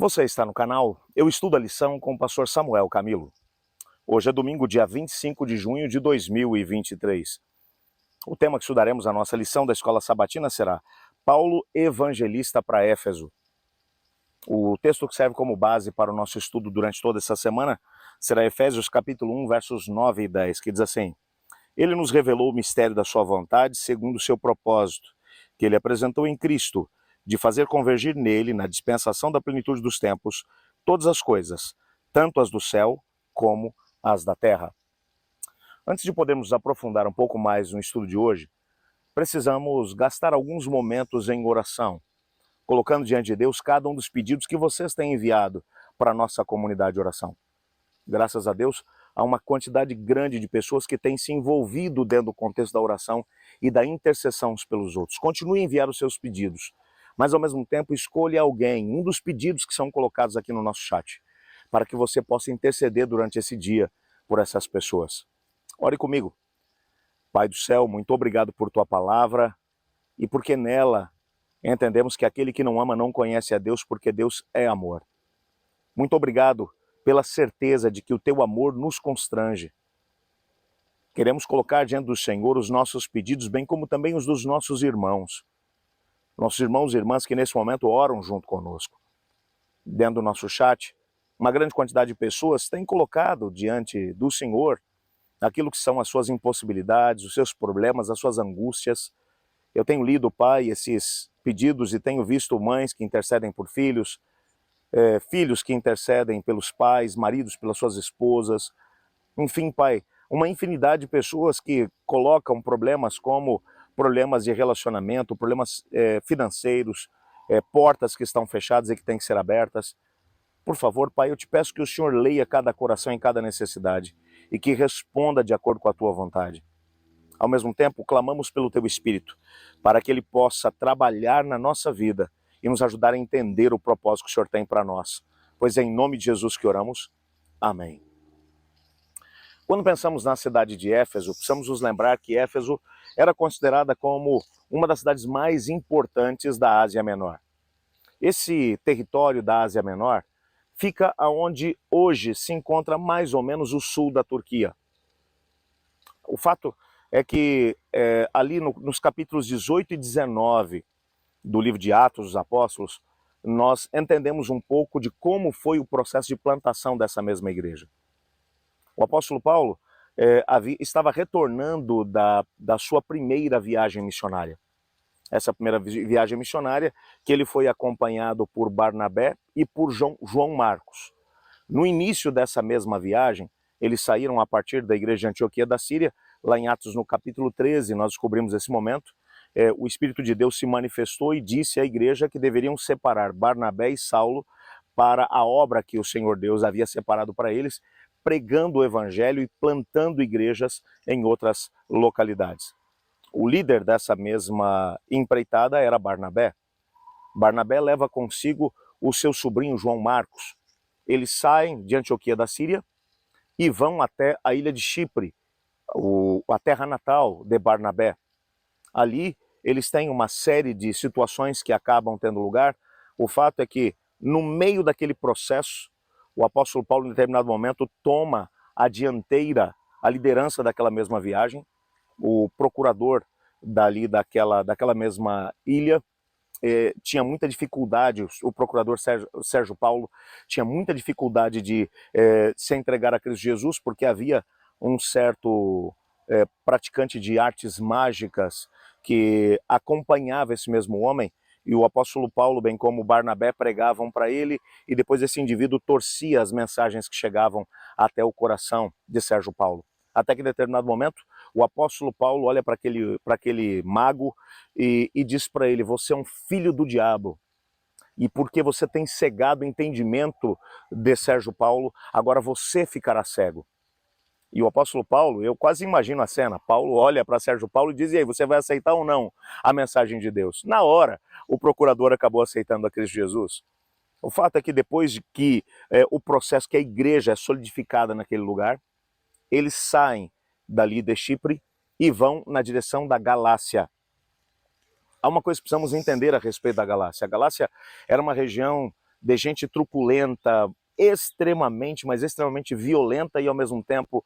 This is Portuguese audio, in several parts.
Você está no canal Eu Estudo a Lição com o pastor Samuel Camilo. Hoje é domingo, dia 25 de junho de 2023. O tema que estudaremos a nossa lição da Escola Sabatina será Paulo Evangelista para Éfeso. O texto que serve como base para o nosso estudo durante toda essa semana será Efésios capítulo 1, versos 9 e 10, que diz assim: Ele nos revelou o mistério da sua vontade segundo o seu propósito, que ele apresentou em Cristo, de fazer convergir nele, na dispensação da plenitude dos tempos, todas as coisas, tanto as do céu como as da terra. Antes de podermos aprofundar um pouco mais no estudo de hoje, precisamos gastar alguns momentos em oração, colocando diante de Deus cada um dos pedidos que vocês têm enviado para a nossa comunidade de oração. Graças a Deus, há uma quantidade grande de pessoas que têm se envolvido dentro do contexto da oração e da intercessão uns pelos outros. Continue a enviar os seus pedidos, mas ao mesmo tempo escolha alguém, um dos pedidos que são colocados aqui no nosso chat, para que você possa interceder durante esse dia por essas pessoas. Ore comigo. Pai do céu, muito obrigado por tua palavra e porque nela entendemos que aquele que não ama não conhece a Deus, porque Deus é amor. Muito obrigado pela certeza de que o teu amor nos constrange. Queremos colocar diante do Senhor os nossos pedidos, bem como também os dos nossos irmãos. Nossos irmãos e irmãs que nesse momento oram junto conosco. Dentro do nosso chat, uma grande quantidade de pessoas tem colocado diante do Senhor aquilo que são as suas impossibilidades, os seus problemas, as suas angústias. Eu tenho lido, Pai, esses pedidos e tenho visto mães que intercedem por filhos, filhos que intercedem pelos pais, maridos pelas suas esposas. Enfim, Pai, uma infinidade de pessoas que colocam problemas como problemas de relacionamento, problemas financeiros, portas que estão fechadas e que têm que ser abertas. Por favor, Pai, eu te peço que o Senhor leia cada coração em cada necessidade e que responda de acordo com a tua vontade. Ao mesmo tempo, clamamos pelo teu Espírito, para que ele possa trabalhar na nossa vida e nos ajudar a entender o propósito que o Senhor tem para nós. Pois é em nome de Jesus que oramos. Amém. Quando pensamos na cidade de Éfeso, precisamos nos lembrar que Éfeso era considerada como uma das cidades mais importantes da Ásia Menor. Esse território da Ásia Menor fica onde hoje se encontra mais ou menos o sul da Turquia. O fato é que ali nos capítulos 18 e 19 do livro de Atos dos Apóstolos, nós entendemos um pouco de como foi o processo de plantação dessa mesma igreja. O apóstolo Paulo estava retornando da sua primeira viagem missionária. Essa primeira viagem missionária que ele foi acompanhado por Barnabé e por João Marcos. No início dessa mesma viagem, eles saíram a partir da igreja de Antioquia da Síria, lá em Atos no capítulo 13, nós descobrimos esse momento, o Espírito de Deus se manifestou e disse à igreja que deveriam separar Barnabé e Saulo para a obra que o Senhor Deus havia separado para eles, pregando o evangelho e plantando igrejas em outras localidades. O líder dessa mesma empreitada era Barnabé. Barnabé leva consigo o seu sobrinho João Marcos. Eles saem de Antioquia da Síria e vão até a ilha de Chipre, a terra natal de Barnabé. Ali eles têm uma série de situações que acabam tendo lugar. O fato é que no meio daquele processo, o apóstolo Paulo em determinado momento toma a dianteira, a liderança daquela mesma viagem. O procurador daquela mesma ilha tinha muita dificuldade, o procurador Sérgio Paulo tinha muita dificuldade de se entregar a Cristo Jesus, porque havia um certo praticante de artes mágicas que acompanhava esse mesmo homem, e o apóstolo Paulo, bem como Barnabé, pregavam para ele, e depois esse indivíduo torcia as mensagens que chegavam até o coração de Sérgio Paulo. Até que em determinado momento, o apóstolo Paulo olha para aquele mago e diz para ele: você é um filho do diabo, e porque você tem cegado o entendimento de Sérgio Paulo, agora você ficará cego. E o apóstolo Paulo, eu quase imagino a cena, Paulo olha para Sérgio Paulo e diz: e aí, você vai aceitar ou não a mensagem de Deus? Na hora, o procurador acabou aceitando a Cristo Jesus. O fato é que depois de que o processo, que a igreja é solidificada naquele lugar, eles saem dali de Chipre e vão na direção da Galácia. Há uma coisa que precisamos entender a respeito da Galácia. A Galácia era uma região de gente truculenta, extremamente, mas extremamente violenta e ao mesmo tempo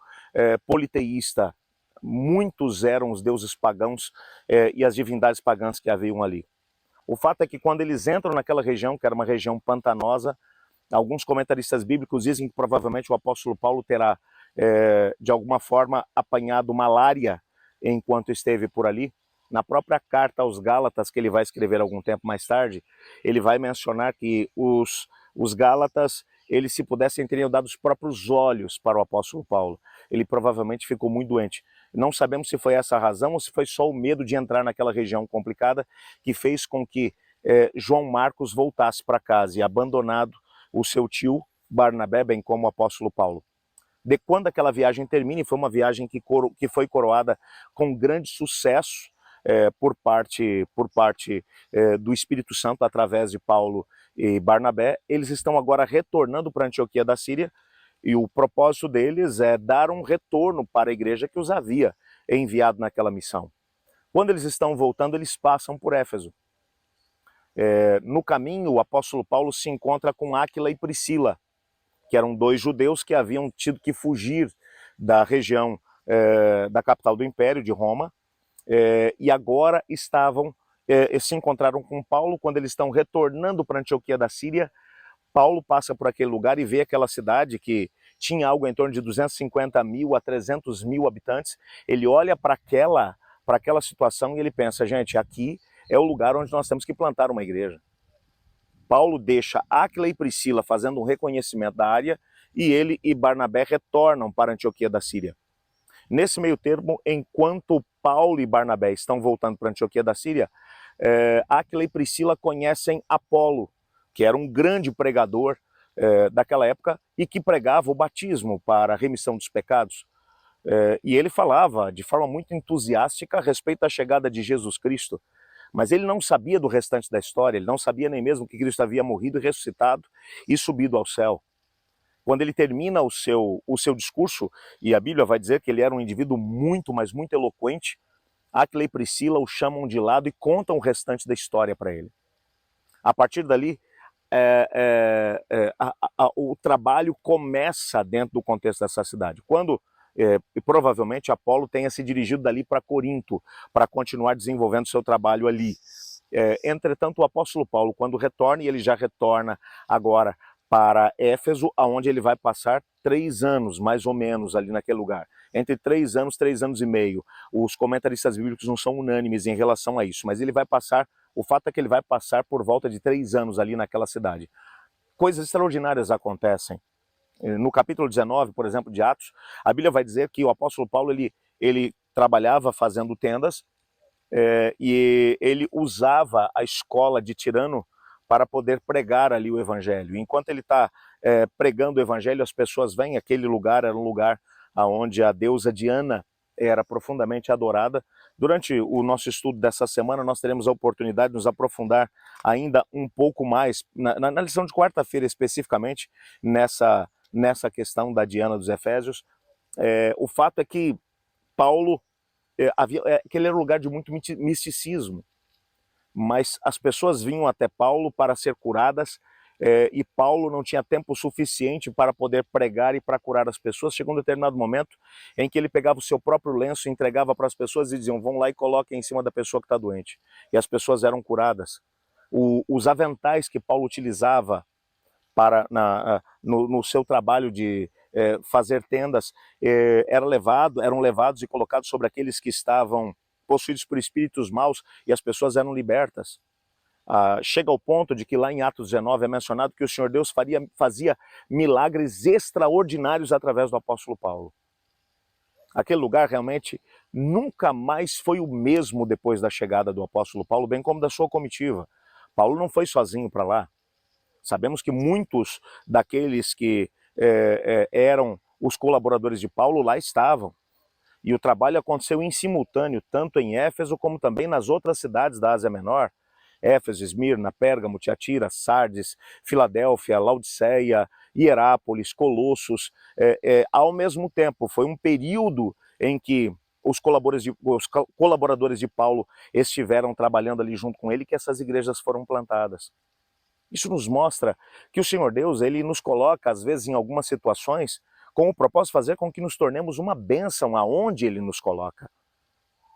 politeísta. Muitos eram os deuses pagãos e as divindades pagãs que haviam ali. O fato é que quando eles entram naquela região, que era uma região pantanosa, alguns comentaristas bíblicos dizem que provavelmente o apóstolo Paulo terá, de alguma forma, apanhado malária enquanto esteve por ali. Na própria carta aos Gálatas, que ele vai escrever algum tempo mais tarde, ele vai mencionar que os Gálatas, eles se pudessem, teriam dado os próprios olhos para o apóstolo Paulo. Ele provavelmente ficou muito doente. Não sabemos se foi essa a razão ou se foi só o medo de entrar naquela região complicada que fez com que João Marcos voltasse para casa e abandonado o seu tio Barnabé, bem como o apóstolo Paulo. De quando aquela viagem termina, e foi uma viagem que foi coroada com grande sucesso por parte do Espírito Santo, através de Paulo e Barnabé, eles estão agora retornando para Antioquia da Síria, e o propósito deles é dar um retorno para a igreja que os havia enviado naquela missão. Quando eles estão voltando, eles passam por Éfeso. No caminho, o apóstolo Paulo se encontra com Áquila e Priscila, que eram dois judeus que haviam tido que fugir da região da capital do Império, de Roma, e agora se encontraram com Paulo. Quando eles estão retornando para Antioquia da Síria, Paulo passa por aquele lugar e vê aquela cidade que tinha algo em torno de 250 mil a 300 mil habitantes. Ele olha para aquela situação e ele pensa, gente, aqui é o lugar onde nós temos que plantar uma igreja. Paulo deixa Áquila e Priscila fazendo um reconhecimento da área e ele e Barnabé retornam para Antioquia da Síria. Nesse meio termo, enquanto Paulo e Barnabé estão voltando para Antioquia da Síria, Áquila e Priscila conhecem Apolo, que era um grande pregador daquela época e que pregava o batismo para a remissão dos pecados. E ele falava de forma muito entusiástica a respeito da chegada de Jesus Cristo. Mas ele não sabia do restante da história, ele não sabia nem mesmo que Cristo havia morrido e ressuscitado e subido ao céu. Quando ele termina o seu discurso, e a Bíblia vai dizer que ele era um indivíduo muito, mas muito eloquente, Áquila e Priscila o chamam de lado e contam o restante da história para ele. A partir dali, o trabalho começa dentro do contexto dessa cidade. Quando provavelmente Apolo tenha se dirigido dali para Corinto, para continuar desenvolvendo seu trabalho ali. Entretanto, o apóstolo Paulo, quando retorna, e ele já retorna agora para Éfeso, aonde ele vai passar 3 anos, mais ou menos, ali naquele lugar. Entre 3 anos e meio. Os comentaristas bíblicos não são unânimes em relação a isso, mas ele vai passar, o fato é que ele vai passar por volta de 3 anos ali naquela cidade. Coisas extraordinárias acontecem. No capítulo 19, por exemplo, de Atos, a Bíblia vai dizer que o apóstolo Paulo ele trabalhava fazendo tendas e ele usava a escola de Tirano para poder pregar ali o evangelho. Enquanto ele está pregando o evangelho, as pessoas vêm. Aquele lugar era um lugar onde a deusa Diana era profundamente adorada. Durante o nosso estudo dessa semana, nós teremos a oportunidade de nos aprofundar ainda um pouco mais, na lição de quarta-feira especificamente, nessa questão da Diana dos Efésios. O fato é que Paulo, aquele era um lugar de muito misticismo, mas as pessoas vinham até Paulo para ser curadas, e Paulo não tinha tempo suficiente para poder pregar e para curar as pessoas. Chegou um determinado momento em que ele pegava o seu próprio lenço, entregava para as pessoas e diziam, vão lá e coloquem em cima da pessoa que está doente. E as pessoas eram curadas. Os aventais que Paulo utilizava no seu trabalho de fazer tendas, eram levados e colocados sobre aqueles que estavam possuídos por espíritos maus, e as pessoas eram libertas. Chega ao ponto de que lá em Atos 19 é mencionado que o Senhor Deus fazia milagres extraordinários através do apóstolo Paulo. Aquele lugar realmente nunca mais foi o mesmo depois da chegada do apóstolo Paulo, bem como da sua comitiva. Paulo não foi sozinho para lá. Sabemos que muitos daqueles que eram os colaboradores de Paulo lá estavam. E o trabalho aconteceu em simultâneo, tanto em Éfeso como também nas outras cidades da Ásia Menor. Éfeso, Esmirna, Pérgamo, Tiatira, Sardes, Filadélfia, Laodiceia, Hierápolis, Colossos. Ao mesmo tempo, foi um período em que os colaboradores de Paulo estiveram trabalhando ali junto com ele, que essas igrejas foram plantadas. Isso nos mostra que o Senhor Deus, Ele nos coloca, às vezes, em algumas situações, com o propósito de fazer com que nos tornemos uma bênção aonde Ele nos coloca.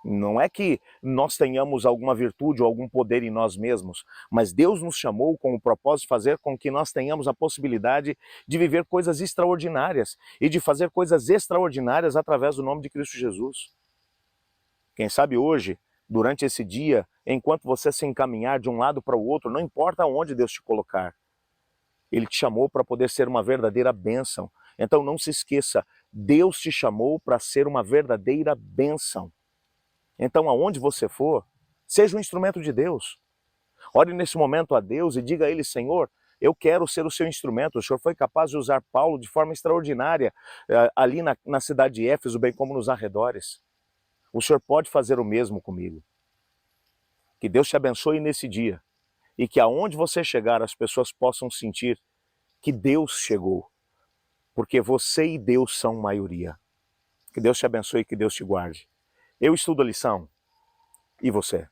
Não é que nós tenhamos alguma virtude ou algum poder em nós mesmos, mas Deus nos chamou com o propósito de fazer com que nós tenhamos a possibilidade de viver coisas extraordinárias e de fazer coisas extraordinárias através do nome de Cristo Jesus. Quem sabe hoje, durante esse dia, enquanto você se encaminhar de um lado para o outro, não importa onde Deus te colocar, Ele te chamou para poder ser uma verdadeira bênção. Então não se esqueça, Deus te chamou para ser uma verdadeira bênção. Então, aonde você for, seja um instrumento de Deus. Ore nesse momento a Deus e diga a Ele: Senhor, eu quero ser o seu instrumento. O Senhor foi capaz de usar Paulo de forma extraordinária ali na cidade de Éfeso, bem como nos arredores. O Senhor pode fazer o mesmo comigo. Que Deus te abençoe nesse dia e que aonde você chegar as pessoas possam sentir que Deus chegou, porque você e Deus são maioria. Que Deus te abençoe e que Deus te guarde. Eu estudo a lição, e você?